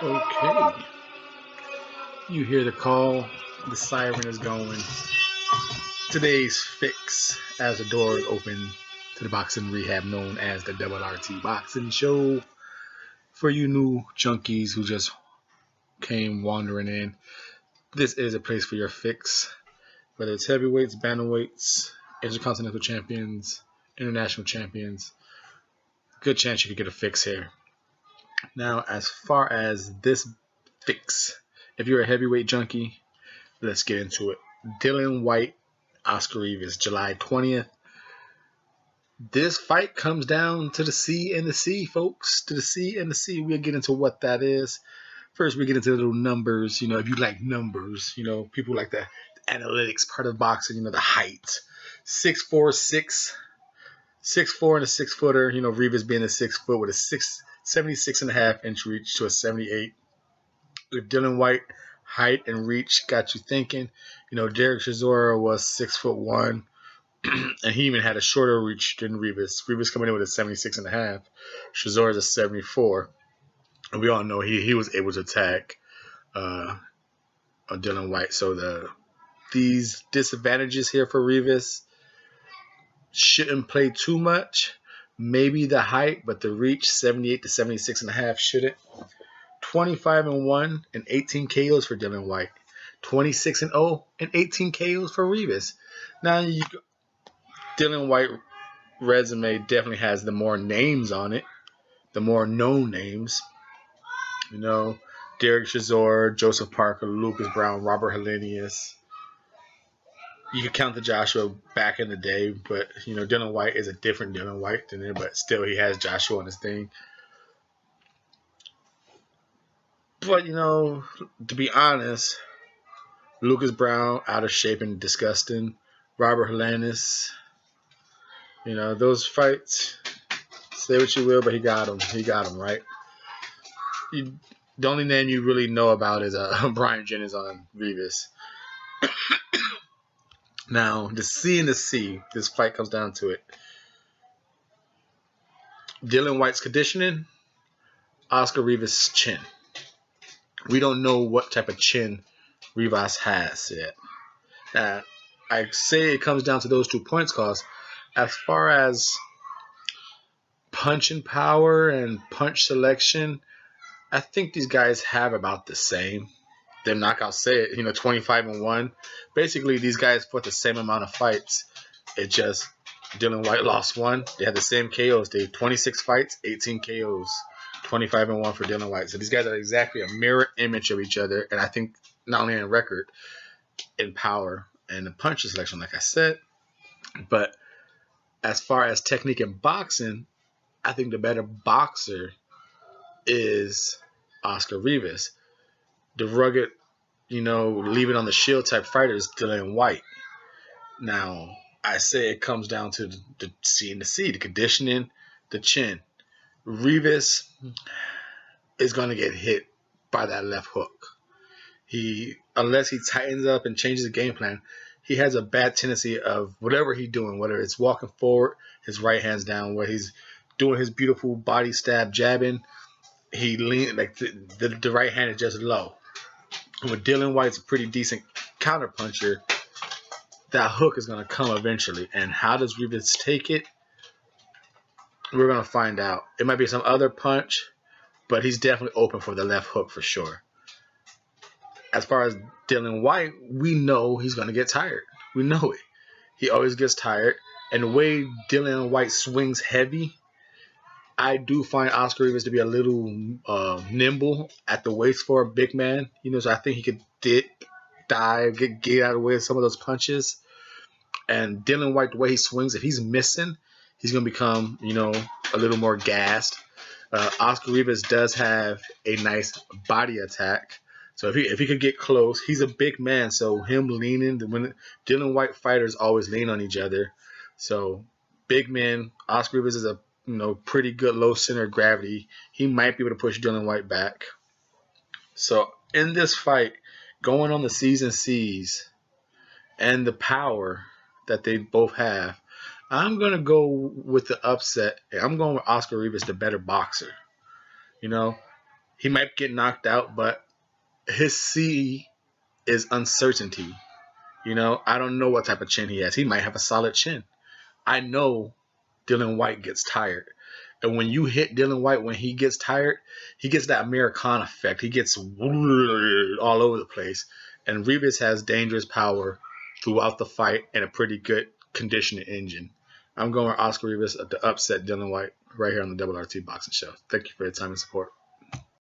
Okay, you hear the call, the siren is going. Today's fix as the door is open to the boxing rehab known as the Double RT Boxing Show. For you new junkies who just came wandering in, this is a place for your fix. Whether it's heavyweights, bantamweights, intercontinental champions, international champions, good chance you could get a fix here. Now, as far as this fix, if you're a heavyweight junkie, let's get into it. Dillian Whtye, Oscar Rivas, July 20th. This fight comes down to the C and the C, folks. To the C and the C. We'll get into what that is. First, we get into the little numbers. You know, if you like numbers, you know, people like the analytics part of boxing, you know, the height. 6'4", 6'4", and a 6-footer. You know, Rivas being a 6 foot with a 76.5-inch reach to a 78. With Dillian Whtye, height and reach got you thinking. You know, Derek Chisora was 6'1", and he even had a shorter reach than Rivas. Rivas coming in with a 76.5. Chisora's a 74. And we all know he was able to attack on Dillian Whtye. So these disadvantages here for Rivas shouldn't play too much. Maybe the height, but the reach, 78 to 76.5, shouldn't. 25-1 and 18 KOs for Dillian Whtye. 26-0 and 18 KOs for Rivas. Now, Dillian Whyte resume definitely has the more names on it, the more known names. You know, Derek Chisora, Joseph Parker, Lucas Brown, Robert Helenius. You could count the Joshua back in the day, but, you know, Dillian Whyte is a different Dillian Whyte than him, but still he has Joshua on his thing. But, you know, to be honest, Lucas Brown, out of shape and disgusting. Robert Helenius, you know, those fights, say what you will, but he got him. He got him, right? The only name you really know about is Brian Jennings on Rivas. Now, the C and the C, this fight comes down to it. Dillian Whyte's conditioning, Oscar Rivas' chin. We don't know what type of chin Rivas has yet. I say it comes down to those 2 points because as far as punching power and punch selection, I think these guys have about the same. Their knockout say it, you know, 25-1. Basically, these guys fought the same amount of fights. It just Dillian Whyte lost one. They had the same KOs. They had 26 fights, 18 KOs. 25-1 for Dillian Whyte. So these guys are exactly a mirror image of each other. And I think not only in record, in power and the punch selection, like I said, but as far as technique in boxing, I think the better boxer is Oscar Rivas. The rugged, you know, leave it on the shield type fighter is Dillian Whyte. Now, I say it comes down to the C and the C, the conditioning, the chin. Rivas is going to get hit by that left hook. Unless he tightens up and changes the game plan, he has a bad tendency of whatever he's doing, whether it's walking forward, his right hand's down, where he's doing his beautiful body stab jabbing, he lean like the right hand is just low. And with Dillian Whyte's a pretty decent counter puncher, that hook is going to come eventually. And how does Rivas take it? We're going to find out. It might be some other punch, but he's definitely open for the left hook for sure. As far as Dillian Whyte, we know he's going to get tired. We know it. He always gets tired. And the way Dillian Whyte swings heavy, I do find Oscar Rivas to be a little nimble at the waist for a big man. You know, so I think he could dip, dive, get out of the way of some of those punches. And Dillian Whyte, the way he swings, if he's missing, he's going to become, you know, a little more gassed. Oscar Rivas does have a nice body attack. So if he could get close, he's a big man. So him leaning, when Dillian Whyte fighters always lean on each other. So big men, Oscar Rivas is a pretty good low center of gravity. He might be able to push Dillian Whyte back. So in this fight, going on the C's and C's and the power that they both have, I'm going to go with the upset. I'm going with Oscar Rivas, the better boxer. You know, He might get knocked out, but his C is uncertainty. I don't know what type of chin he has. He might have a solid chin. I know Dillian Whyte gets tired. And when you hit Dillian Whyte, when he gets tired, he gets that Americana effect. He gets all over the place. And Rivas has dangerous power throughout the fight and a pretty good conditioning engine. I'm going with Oscar Rivas to upset Dillian Whyte right here on the Double RT Boxing Show. Thank you for your time and support.